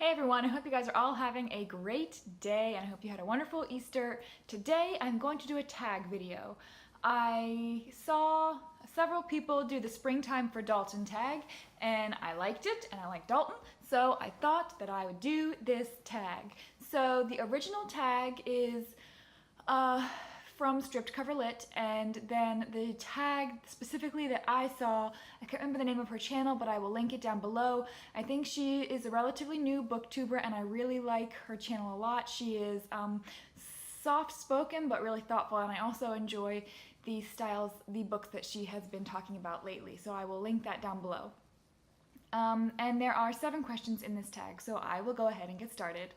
Hey everyone, I hope you guys are all having a great day and I hope you had a wonderful Easter. Today I'm going to do a tag video. I saw several people do the springtime for Dalton Tag and I liked it and I like Dalton, so I thought that I would do this tag. So the original tag is from Stripped Cover Lit, and then the tag specifically that I saw, I can't remember the name of her channel, but I will link it down below. I think she is a relatively new booktuber and I really like her channel a lot. She is soft-spoken but really thoughtful, and I also enjoy the books that she has been talking about lately, so I will link that down below. And there are 7 questions in this tag, so I will go ahead and get started.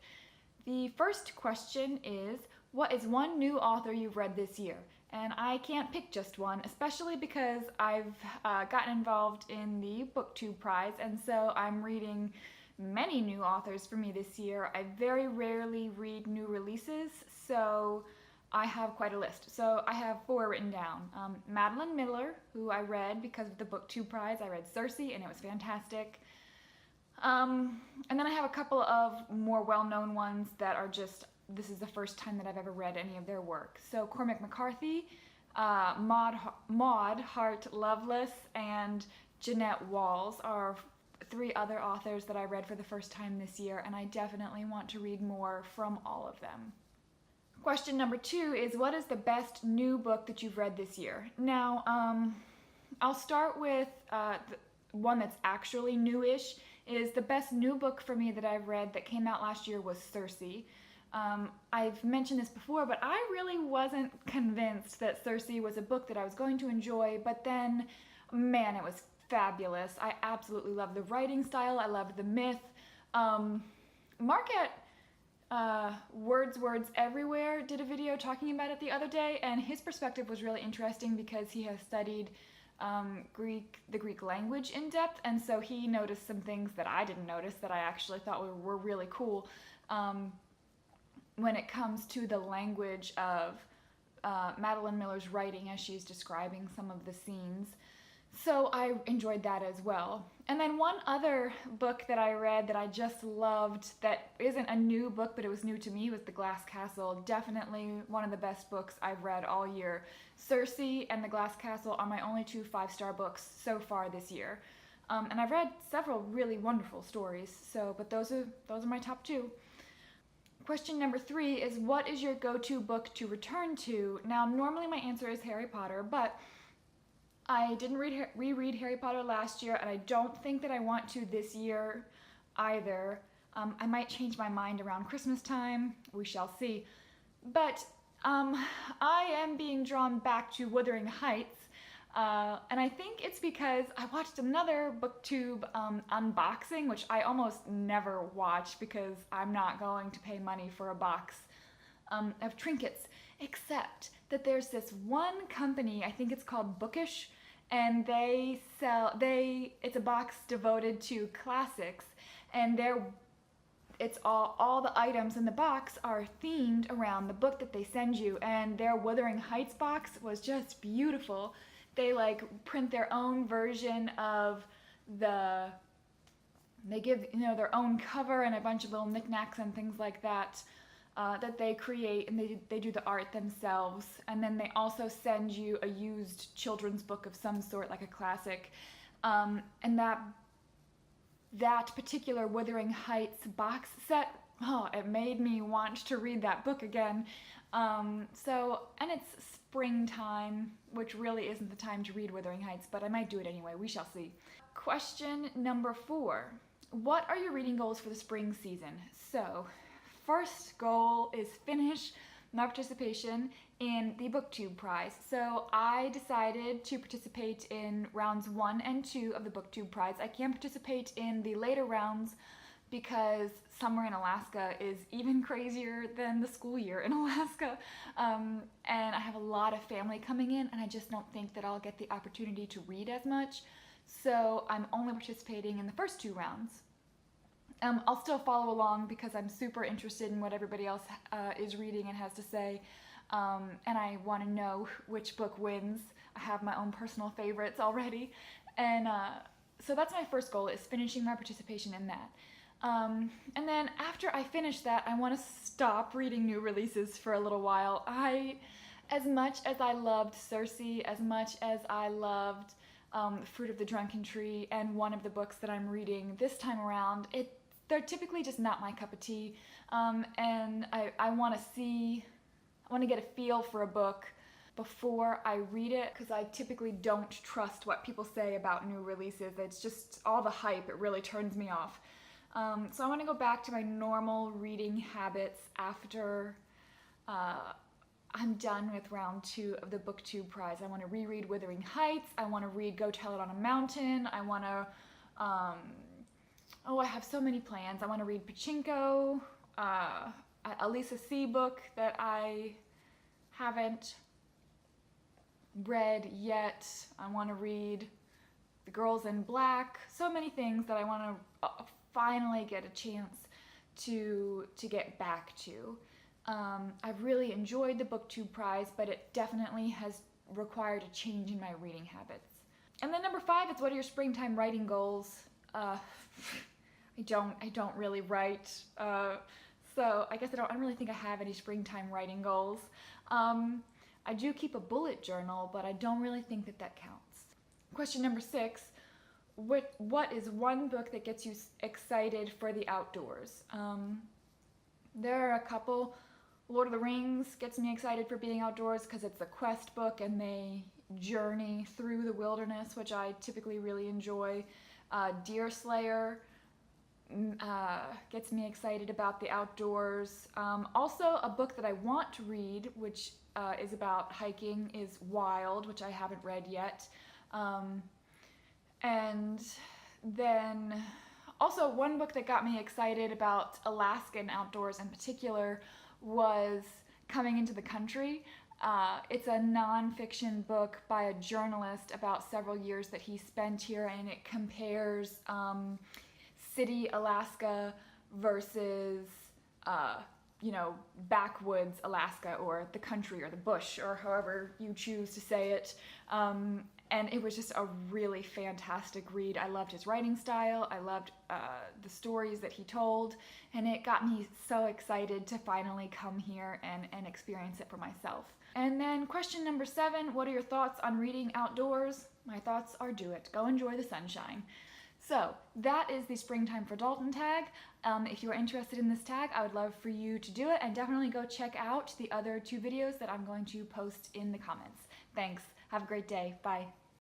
The first question is, what is one new author you've read this year? And I can't pick just one, especially because I've gotten involved in the BookTube Prize, and so I'm reading many new authors for me this year. I very rarely read new releases, so I have quite a list. So I have 4 written down. Madeline Miller, who I read because of the BookTube Prize. I read Circe and it was fantastic. And then I have a couple of more well-known ones that are just, this is the first time that I've ever read any of their work. So Cormac McCarthy, Maud Hart Lovelace, and Jeanette Walls are 3 other authors that I read for the first time this year, and I definitely want to read more from all of them. Question number 2 is, what is the best new book that you've read this year? Now, I'll start with the one that's actually newish. Is the best new book for me that I've read that came out last year was Circe. I've mentioned this before, but I really wasn't convinced that Circe was a book that I was going to enjoy, but then, man, it was fabulous. I absolutely loved the writing style, I loved the myth. Market Words Everywhere did a video talking about it the other day, and his perspective was really interesting because he has studied the Greek language in depth, and so he noticed some things that I didn't notice that I actually thought were really cool when it comes to the language of Madeline Miller's writing as she's describing some of the scenes. So I enjoyed that as well. And then one other book that I read that I just loved that isn't a new book, but it was new to me, was The Glass Castle. Definitely one of the best books I've read all year. Circe and The Glass Castle are my only 2 5-star books so far this year. And I've read several really wonderful stories, but those are my top 2. Question number 3 is, what is your go-to book to return to? Now, normally my answer is Harry Potter, but I didn't reread Harry Potter last year, and I don't think that I want to this year either. I might change my mind around Christmas time. We shall see. But I am being drawn back to Wuthering Heights, and I think it's because I watched another BookTube unboxing, which I almost never watch because I'm not going to pay money for a box of trinkets, except that there's this one company, I think it's called Bookish, and it's a box devoted to classics, and it's all the items in the box are themed around the book that they send you, and their Wuthering Heights box was just beautiful. They print their own version of they give their own cover and a bunch of little knickknacks and things like that that they create, and they do the art themselves, and then they also send you a used children's book of some sort, like a classic, and that particular Wuthering Heights box set, it made me want to read that book again. And it's springtime, which really isn't the time to read Wuthering Heights, but I might do it anyway. We shall see. Question number 4. What are your reading goals for the spring season? So, first goal is finish my participation in the BookTube Prize. So I decided to participate in rounds 1 and 2 of the BookTube Prize. I can't participate in the later rounds because summer in Alaska is even crazier than the school year in Alaska. And I have a lot of family coming in, and I just don't think that I'll get the opportunity to read as much. So I'm only participating in the first 2 rounds. I'll still follow along because I'm super interested in what everybody else is reading and has to say, and I want to know which book wins. I have my own personal favorites already, and so that's my first goal, is finishing my participation in that. And then after I finish that, I want to stop reading new releases for a little while. As much as I loved Circe, as much as I loved Fruit of the Drunken Tree and one of the books that I'm reading this time around, they're typically just not my cup of tea. And I want to get a feel for a book before I read it, because I typically don't trust what people say about new releases. It's just all the hype. It really turns me off. So I want to go back to my normal reading habits after I'm done with round 2 of the BookTube prize. I want to reread Wuthering Heights. I want to read Go Tell It on a Mountain. I want to, I have so many plans. I want to read Pachinko, a Lisa C book that I haven't read yet. I want to read The Girls in Black. So many things that I want to finally get a chance to get back to. I've really enjoyed the BookTube prize, but it definitely has required a change in my reading habits. And then number 5 is, what are your springtime writing goals? I don't really write, so I guess I don't really think I have any springtime writing goals. I do keep a bullet journal, but I don't really think that counts. Question number 6, what is one book that gets you excited for the outdoors? There are a couple. Lord of the Rings gets me excited for being outdoors because it's a quest book and they journey through the wilderness, which I typically really enjoy. Deerslayer gets me excited about the outdoors. Also, a book that I want to read, which is about hiking, is Wild, which I haven't read yet. And then also one book that got me excited about Alaskan outdoors in particular was Coming Into the Country. It's a non-fiction book by a journalist about several years that he spent here, and it compares city Alaska versus backwoods Alaska, or the country, or the bush, or however you choose to say it. And it was just a really fantastic read. I loved his writing style. I loved the stories that he told, and it got me so excited to finally come here and experience it for myself. And then question number 7, what are your thoughts on reading outdoors? My thoughts are, do it. Go enjoy the sunshine. So that is the Springtime for Dalton tag. If you are interested in this tag, I would love for you to do it, and definitely go check out the other 2 videos that I'm going to post in the comments. Thanks. Have a great day. Bye.